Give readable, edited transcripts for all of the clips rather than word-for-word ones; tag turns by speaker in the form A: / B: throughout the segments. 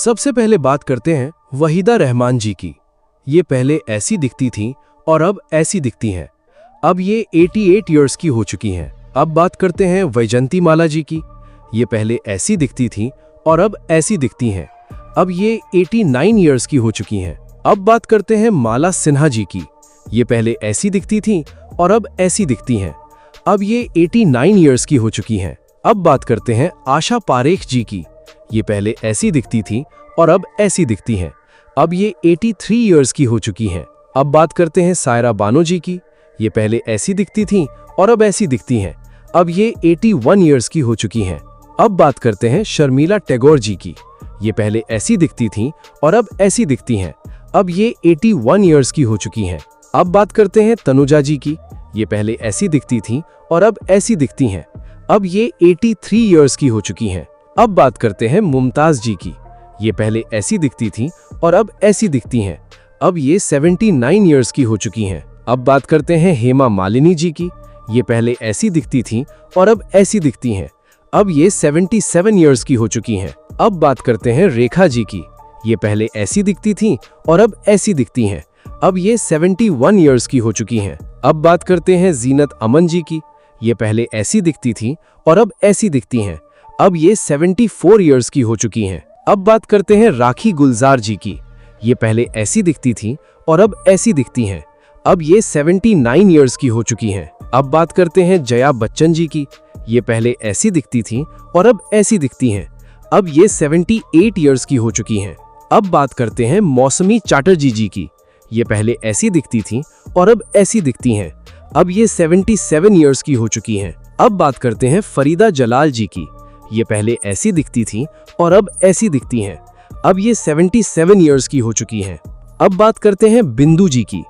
A: सबसे पहले बात करते हैं वहीदा रहमान जी की। ये पहले ऐसी दिखती थीं और अब ऐसी दिखती हैं। अब ये 88 इयर्स की हो चुकी हैं। अब बात करते हैं वैजंती माला जी की। ये पहले ऐसी दिखती थीं और अब ऐसी दिखती हैं। अब ये 89 इयर्स की हो चुकी हैं। अब बात करते हैं माला सिन्हा जी की। ये पहले ऐसी दिखती थीं और अब ऐसी दिखती हैं। अब ये 89 इयर्स की हो चुकी हैं। अब बात करते हैं आशा पारेख जी की। ये पहले ऐसी दिखती थीं और अब ऐसी दिखती हैं। अब ये 83 इयर्स की हो चुकी हैं। अब बात करते हैं सायरा बानो जी की। ये पहले ऐसी दिखती थीं और अब ऐसी दिखती हैं। अब ये 81 इयर्स की हो चुकी हैं। अब बात करते हैं शर्मिला टैगोर जी की। ये पहले ऐसी दिखती थीं और अब ऐसी दिखती हैं। अब ये 81 इयर्स की हो चुकी हैं। अब बात करते हैं तनुजा जी की। ये पहले ऐसी दिखती थीं और अब ऐसी दिखती हैं। अब ये 83 इयर्स की हो चुकी हैं। अब बात करते हैं मुमताज जी की। ये पहले ऐसी दिखती थीं और अब ऐसी दिखती हैं। अब ये 79 इयर्स की हो चुकी हैं। अब बात करते हैं हेमा मालिनी जी की। ये पहले ऐसी दिखती थीं और अब ऐसी दिखती हैं। अब ये 77 इयर्स की हो चुकी हैं। अब बात करते हैं रेखा जी की। ये पहले ऐसी दिखती थीं और अब ऐसी दिखती हैं। अब ये 71 इयर्स की हो चुकी हैं। अब बात करते हैं जीनत अमन जी की। ये पहले ऐसी दिखती थीं और अब ऐसी दिखती हैं। अब ये 74 इयर्स की हो चुकी हैं। अब बात करते हैं राखी गुलजार जी की। ये पहले ऐसी दिखती थीं और अब ऐसी दिखती हैं। अब ये 79 इयर्स की हो चुकी हैं। अब बात करते हैं जया बच्चन जी की। ये पहले ऐसी दिखती थीं और अब ऐसी दिखती हैं। अब ये 78 इयर्स की हो चुकी हैं। अब बात करते हैं मौसमी चैटर्जी जी की। ये पहले ऐसी दिखती थीं और अब ऐसी दिखती हैं। अब ये 77 इयर्स की हो चुकी हैं। अब बात करते हैं फरीदा जलाल जी की। ये पहले ऐसी दिखती थीं और अब ऐसी दिखती हैं। अब ये 77 इयर्स की हो चुकी हैं। अब बात करते हैं बिंदु जी की।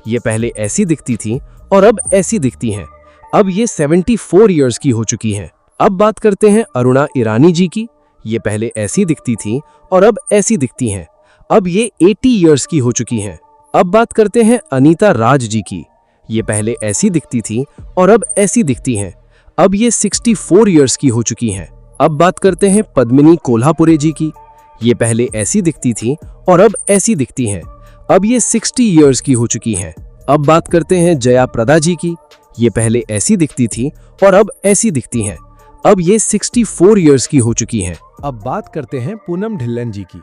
A: ये पहले ऐसी दिखती थीं और अब ऐसी दिखती हैं। अब ये 74 इयर्स की हो चुकी हैं। अब बात करते हैं अरुणा ईरानी जी की। ये पहले ऐसी दिखती थीं और अब ऐसी दिखती हैं। अब ये 80 इयर्स की हो चुकी हैं। अब बात करते हैं अनीता राज जी की। ये पहले ऐसी दिखती थीं और अब ऐसी दिखती हैं। अब ये 64 इयर्स की हो चुकी हैं। अब बात करते हैं पद्मिनी कोल्हापुरे जी की। ये पहले ऐसी दिखती थीं और अब ऐसी दिखती हैं। अब ये 60 इयर्स की हो चुकी हैं। अब बात करते हैं जया प्रदा जी की। ये पहले ऐसी दिखती थीं और अब ऐसी दिखती हैं। अब ये 64 इयर्स की हो चुकी हैं।
B: अब बात करते हैं पूनम ढिल्लन जी की।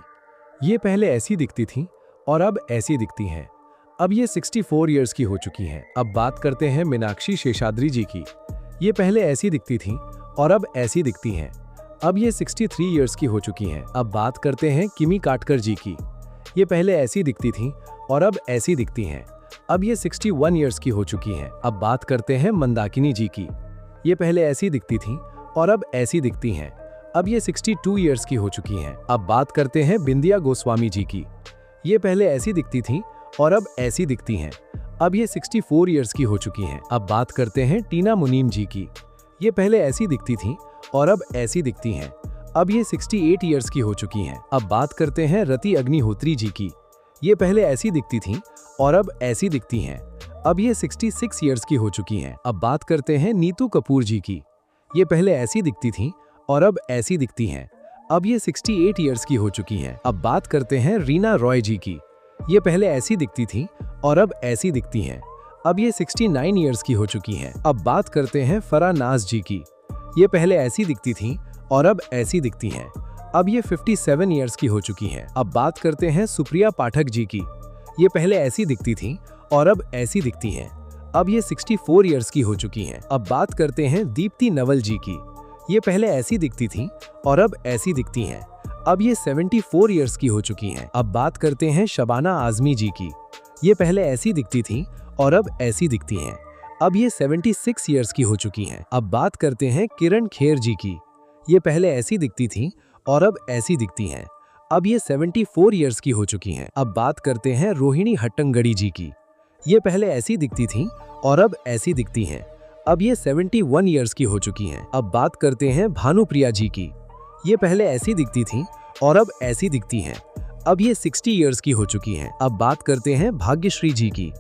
B: ये पहले ऐसी दिखती थीं और अब ऐसी दिखती हैं। अब ये 64 इयर्स की हो चुकी हैं। अब बात करते हैं मीनाक्षी शेषाद्री जी की। ये पहले ऐसी दिखती थीं और अब ऐसी दिखती हैं। अब ये 63 इयर्स की हो चुकी हैं। अब बात करते हैं किमी काटकर जी की। ये पहले ऐसी दिखती थीं और अब ऐसी दिखती हैं। अब ये 61 इयर्स की हो चुकी हैं। अब बात करते हैं मंदाकिनी जी की। ये पहले ऐसी दिखती थीं और अब ऐसी दिखती हैं। अब ये 62 इयर्स की हो चुकी हैं। अब बात करते हैं बिंदिया गोस्वामी जी की। ये पहले ऐसी दिखती थीं और अब ऐसी दिखती हैं। अब ये 64 इयर्स की हो चुकी हैं। अब बात करते हैं टीना मुनीम जी की। ये पहले ऐसी दिखती थीं और अब ऐसी दिखती हैं। अब ये 68 इयर्स की हो चुकी हैं। अब बात करते हैं रति अग्निहोत्री जी की। ये पहले ऐसी दिखती थीं और अब ऐसी दिखती हैं। अब ये 66 इयर्स की हो चुकी हैं। अब बात करते हैं नीतू कपूर जी की। ये पहले ऐसी दिखती थीं और अब ऐसी दिखती हैं। अब ये 68 इयर्स की हो चुकी हैं। अब बात करते हैं रीना रॉय जी की। ये पहले ऐसी दिखती थीं और अब ऐसी दिखती हैं। अब ये 69 इयर्स की हो चुकी हैं। अब बात करते हैं फराह नाज जी की। ये पहले ऐसी दिखती थीं और अब ऐसी दिखती हैं। अब ये 57 इयर्स की हो चुकी हैं। अब बात करते हैं सुप्रिया पाठक जी की। ये पहले ऐसी दिखती थीं और अब ऐसी दिखती हैं। अब ये 64 इयर्स की हो चुकी हैं। अब बात करते हैं दीप्ति नवल जी की। ये पहले ऐसी दिखती थीं और अब ऐसी दिखती हैं। अब ये 74 इयर्स की हो चुकी हैं। अब बात करते हैं शबाना आजमी जी की। ये पहले ऐसी दिखती थीं और अब ऐसी दिखती हैं। अब ये 76 इयर्स की हो चुकी हैं। अब बात करते हैं किरण खेर जी की। ये पहले ऐसी दिखती थीं और अब ऐसी दिखती हैं। अब ये 74 इयर्स की हो चुकी हैं। अब बात करते हैं रोहिणी हट्टंगड़ी जी की। ये पहले ऐसी दिखती थीं और अब ऐसी दिखती हैं। अब ये 71 इयर्स की हो चुकी हैं। अब बात करते हैं भानुप्रिया जी की। ये पहले ऐसी दिखती थीं और अब ऐसी दिखती हैं। अब ये 60 इयर्स की हो चुकी हैं। अब बात करते हैं भाग्यश्री जी की।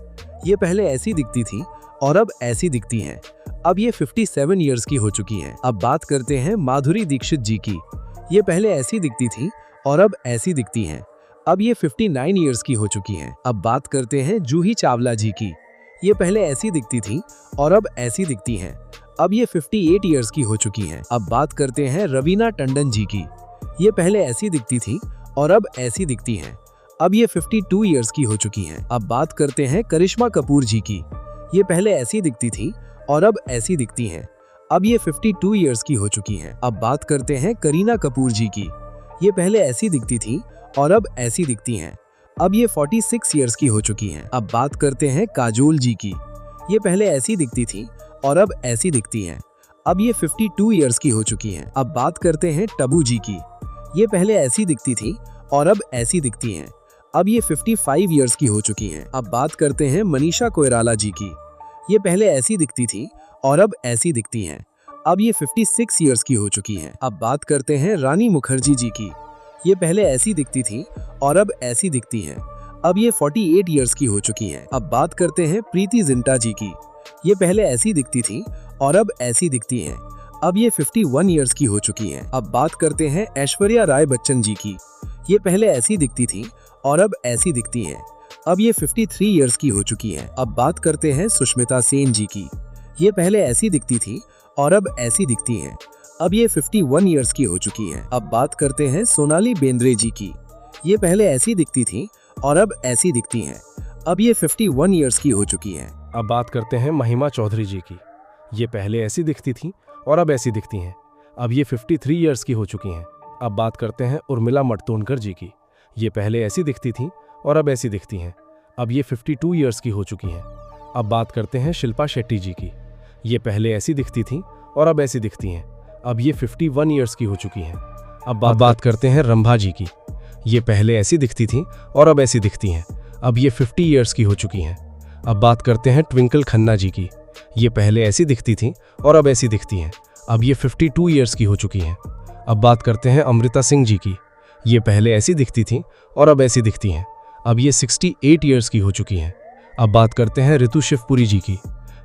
B: ये पहले ऐसी दिखती थीं और अब ऐसी दिखती हैं। अब ये 57 इयर्स की हो चुकी हैं। अब बात करते हैं माधुरी दीक्षित जी की। ये पहले ऐसी दिखती थीं और अब ऐसी दिखती हैं। अब ये 59 ईयर्स की हो चुकी हैं। अब बात करते हैं जूही चावला जी की। ये पहले ऐसी दिखती थी और अब ऐसी दिखती हैं। अब ये 58 ईयर्स की हो चुकी हैं। अब बात करते हैं रवीना टंडन जी की। ये पहले ऐसी दिखती थी और अब ऐसी दिखती हैं। अब ये 52 ईयर्स की हो चुकी हैं। अब बात करते हैं करिश्मा कपूर जी की। ये पहले ऐसी दिखती थी और अब ऐसी दिखती हैं। अब ये 52 ईयर्स की हो चुकी हैं। अब बात करते हैं करीना कपूर जी की। ये पहले ऐसी दिखती थी और अब ऐसी दिखती हैं। अब ये 46 ईयर्स की हो चुकी हैं। अब बात करते हैं काजोल जी की। ये पहले ऐसी दिखती थी और अब ऐसी दिखती हैं। अब ये 52 ईयर्स की हो चुकी हैं। अब बात करते हैं टबू जी की। ये पहले ऐसी दिखती थी और अब ऐसी दिखती हैं। अब ये 55 ईयर्स की हो चुकी हैं। अब बात करते हैं मनीषा कोइराला जी की। ये पहले ऐसी दिखती थी और अब ऐसी दिखती हैं। अब ये 56 ईयर्स की हो चुकी हैं। अब बात करते हैं रानी मुखर्जी जी की। ये पहले ऐसी दिखती थी और अब ऐसी दिखती हैं। अब ये 48 ईयर्स की हो चुकी हैं। अब बात करते हैं प्रीति जिंटा जी की। ये पहले ऐसी दिखती थी और अब ऐसी दिखती हैं। अब ये 51 ईयर्स की हो चुकी हैं। अब बात करते हैं ऐश्वर्या राय बच्चन जी की। ये पहले ऐसी दिखती थी और अब ऐसी दिखती हैं। अब ये 53 ईयर्स की हो चुकी हैं। अब बात करते हैं सुष्मिता सेन जी की। ये पहले ऐसी दिखती थी और अब ऐसी दिखती हैं। अब ये 51 ईयर्स की हो चुकी हैं। अब बात करते हैं सोनाली बेंद्रे जी की। ये पहले ऐसी दिखती थी और अब ऐसी दिखती हैं। अब ये 51 ईयर्स की हो चुकी हैं।
A: अब बात करते हैं महिमा चौधरी जी की। ये पहले ऐसी दिखती थी और अब ऐसी दिखती हैं। अब ये 53 ईयर्स की हो चुकी हैं। अब बात करते हैं उर्मिला मटतोनकर जी की। ये पहले ऐसी दिखती थी और अब ऐसी दिखती हैं। अब ये 52 ईयर्स की हो चुकी हैं। अब बात करते हैं शिल्पा शेट्टी जी की। ये पहले ऐसी दिखती थी और अब ऐसी दिखती हैं। अब ये 51 ईयर्स की हो चुकी हैं। अब बात करते हैं रंभा जी की। ये पहले ऐसी दिखती थी और अब ऐसी दिखती हैं। अब ये 50 ईयर्स की हो चुकी हैं। अब बात करते हैं ट्विंकल खन्ना जी की। ये पहले ऐसी दिखती थी और अब ऐसी दिखती हैं। अब ये 52 ईयर्स की हो चुकी हैं। अब बात करते हैं अमृता सिंह जी की। ये पहले ऐसी दिखती थी और अब ऐसी दिखती हैं। अब ये 68 ईयर्स की हो चुकी हैं। अब बात करते हैं ऋतु शिवपुरी जी की।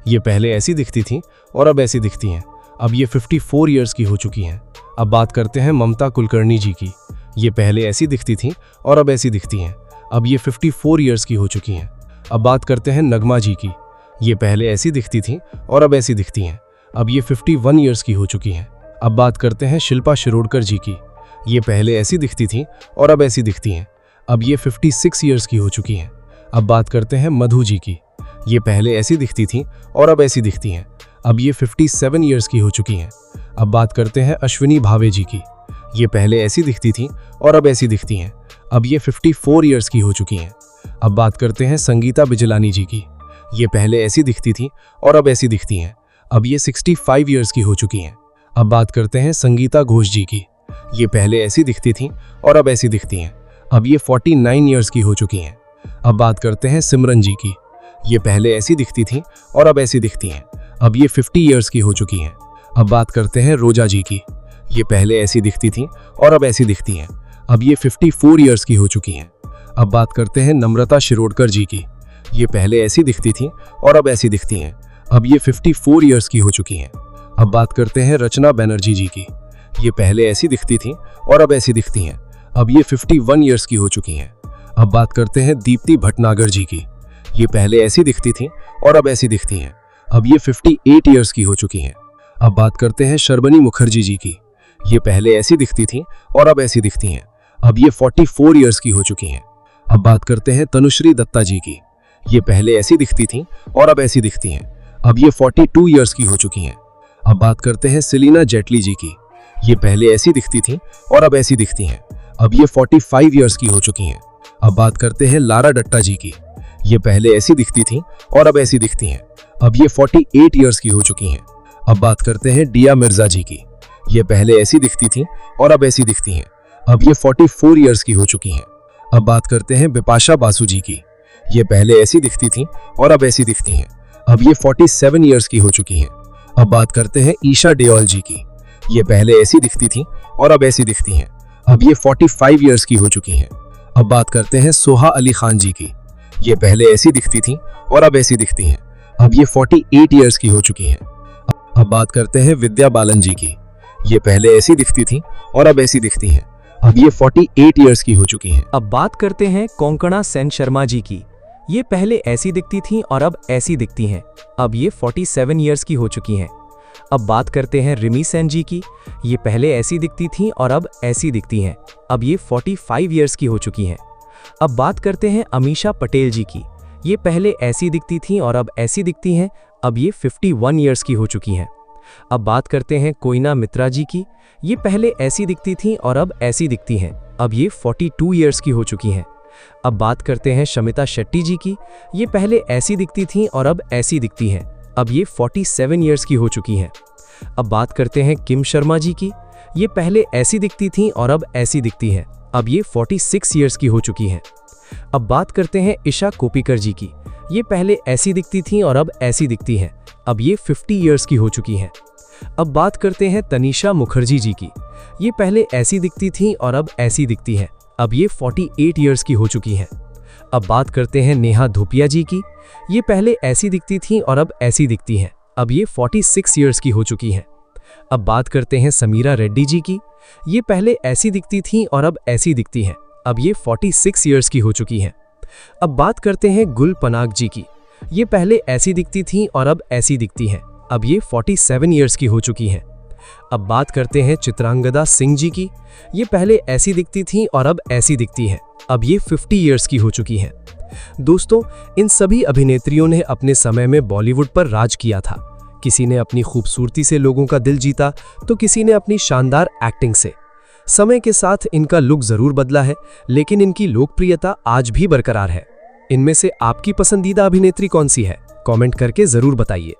A: ये पहले ऐसी दिखती थी और अब ऐसी दिखती हैं। अब ये 54 ईयर्स की हो चुकी हैं। अब बात करते हैं ममता कुलकर्णी जी की। ये पहले ऐसी दिखती थी और अब ऐसी दिखती हैं। अब ये 54 ईयर्स की हो चुकी हैं। अब बात करते हैं नगमा जी की। ये पहले ऐसी दिखती थी और अब ऐसी दिखती हैं। अब ये 51 ईयर्स की हो चुकी हैं। अब बात करते हैं शिल्पा शिरोडकर जी की। ये पहले ऐसी दिखती थी और अब ऐसी दिखती हैं। अब ये 56 ईयर्स की हो चुकी हैं। अब बात करते हैं मधु जी की। ये पहले ऐसी दिखती थी और अब ऐसी दिखती हैं। अब ये 57 ईयर्स की हो चुकी हैं। अब बात करते हैं अश्विनी भावे जी की। ये पहले ऐसी दिखती थी और अब ऐसी दिखती हैं। अब ये 54 ईयर्स की हो चुकी हैं। अब बात करते हैं संगीता बिजलानी जी की। ये पहले ऐसी दिखती थी और अब ऐसी दिखती हैं। अब ये 65 ईयर्स की हो चुकी हैं। अब बात करते हैं संगीता घोष जी की। ये पहले ऐसी दिखती थी और अब ऐसी दिखती हैं। अब ये 49 ईयर्स की हो चुकी हैं। अब बात करते हैं सिमरन जी की। ये पहले ऐसी दिखती थी और अब ऐसी दिखती हैं। अब ये 50 ईयर्स की हो चुकी हैं। अब बात करते हैं रोजा जी की। ये पहले ऐसी दिखती थी और अब ऐसी दिखती हैं। अब ये 54 ईयर्स की हो चुकी हैं। अब बात करते हैं नम्रता शिरोडकर जी की। ये पहले ऐसी दिखती थी और अब ऐसी दिखती हैं। अब ये 54 ईयर्स की हो चुकी हैं। अब बात करते हैं रचना बनर्जी जी की। ये पहले ऐसी दिखती थी और अब ऐसी दिखती हैं। अब ये 51 ईयर्स की हो चुकी हैं। अब बात करते हैं दीप्ति भटनागर जी की। ये पहले ऐसी दिखती थी और अब ऐसी दिखती हैं। अब ये 58 ईयर्स की हो चुकी हैं। अब बात करते हैं शर्बनी मुखर्जी जी की। ये पहले ऐसी दिखती थी और अब ऐसी दिखती हैं। अब ये 44 ईयर्स की हो चुकी हैं। अब बात करते हैं तनुश्री दत्ता जी की। ये पहले ऐसी दिखती थी और अब ऐसी दिखती हैं। अब ये 42 ईयर्स की हो चुकी हैं। अब बात करते हैं सेलिना जेटली जी की। ये पहले ऐसी दिखती थी और अब ऐसी दिखती हैं। अब ये 45 ईयर्स की हो चुकी हैं। अब बात करते हैं लारा डट्टा जी की। ये पहले ऐसी दिखती थी और अब ऐसी दिखती हैं। अब ये 48 ईयर्स की हो चुकी हैं। अब बात करते हैं डिया मिर्जा जी की। ये पहले ऐसी दिखती थी और अब ऐसी दिखती हैं। अब ये 44 ईयर्स की हो चुकी हैं। अब बात करते हैं बिपाशा बासु जी की। ये पहले ऐसी दिखती थी और अब ऐसी दिखती हैं। अब ये 47 ईयर्स की हो चुकी हैं। अब बात करते हैं ईशा डेओल जी की। ये पहले ऐसी दिखती थी और अब ऐसी दिखती हैं। अब ये 45 ईयर्स की हो चुकी हैं। अब बात करते हैं सोहा अली खान जी की। ये पहले ऐसी दिखती थी और अब ऐसी दिखती हैं। अब ये 48 ईयर्स की हो चुकी हैं। अब बात करते हैं विद्या बालन जी की। ये पहले ऐसी दिखती थी और अब ऐसी दिखती हैं। अब ये 48 इयर्स की हो चुकी हैं।
C: अब बात करते हैं कोंकणा सेन शर्मा जी की। ये पहले ऐसी दिखती थीं और अब ऐसी दिखती हैं। अब ये 47 इयर्स की हो चुकी हैं। अब बात करते हैं रिमी सेन जी की। ये पहले ऐसी दिखती थीं और अब ऐसी दिखती हैं। अब ये 45 इयर्स की हो चुकी हैं। अब बात करते हैं अमीषा पटेल जी की। ये पहले ऐसी दिखती थीं और अब ऐसी दिखती हैं। अब ये 51 इयर्स की हो चुकी हैं। अब बात करते हैं कोयना मित्रा जी की। ये पहले ऐसी दिखती थीं और अब ऐसी दिखती हैं। अब ये 42 इयर्स की हो चुकी हैं। अब बात करते हैं शमिता शेट्टी जी की। ये पहले ऐसी दिखती थीं और अब ऐसी दिखती हैं। अब ये 47 इयर्स की हो चुकी हैं। अब बात करते हैं किम शर्मा जी की। ये पहले ऐसी दिखती थीं और अब ऐसी दिखती हैं। अब ये 46 इयर्स की हो चुकी हैं। अब बात करते हैं ईशा कोपिकर जी की। ये पहले ऐसी दिखती थीं और अब ऐसी दिखती हैं। अब ये 50 इयर्स की हो चुकी हैं। अब बात करते हैं तनीषा मुखर्जी जी की। ये पहले ऐसी दिखती थीं और अब ऐसी दिखती हैं। अब ये 48 इयर्स की हो चुकी हैं। अब बात करते हैं नेहा धोपिया जी की। ये पहले ऐसी दिखती थीं और अब ऐसी दिखती हैं। अब ये 46 इयर्स की हो चुकी हैं। अब बात करते हैं समीरा रेड्डी जी की। ये पहले ऐसी दिखती थीं और अब ऐसी दिखती हैं। अब ये 46 इयर्स की हो चुकी हैं। अब बात करते हैं गुल पनाग जी की। ये पहले ऐसी दिखती थीं और अब ऐसी दिखती हैं। अब ये 47 इयर्स की हो चुकी हैं। अब बात करते हैं चित्रांगदा सिंह जी की। ये पहले ऐसी दिखती थीं और अब ऐसी दिखती हैं। अब ये 50 इयर्स की हो चुकी हैं। दोस्तों, इन सभी अभिनेत्रियों ने अपने समय में बॉलीवुड पर राज किया था। किसी ने अपनी खूबसूरती से लोगों का दिल जीता तो किसी ने अपनी शानदार एक्टिंग से। समय के साथ इनका लुक जरूर बदला है, लेकिन इनकी लोकप्रियता आज भी बरकरार है। इनमें से आपकी पसंदीदा अभिनेत्री कौन सी है? कमेंट करके जरूर बताइए।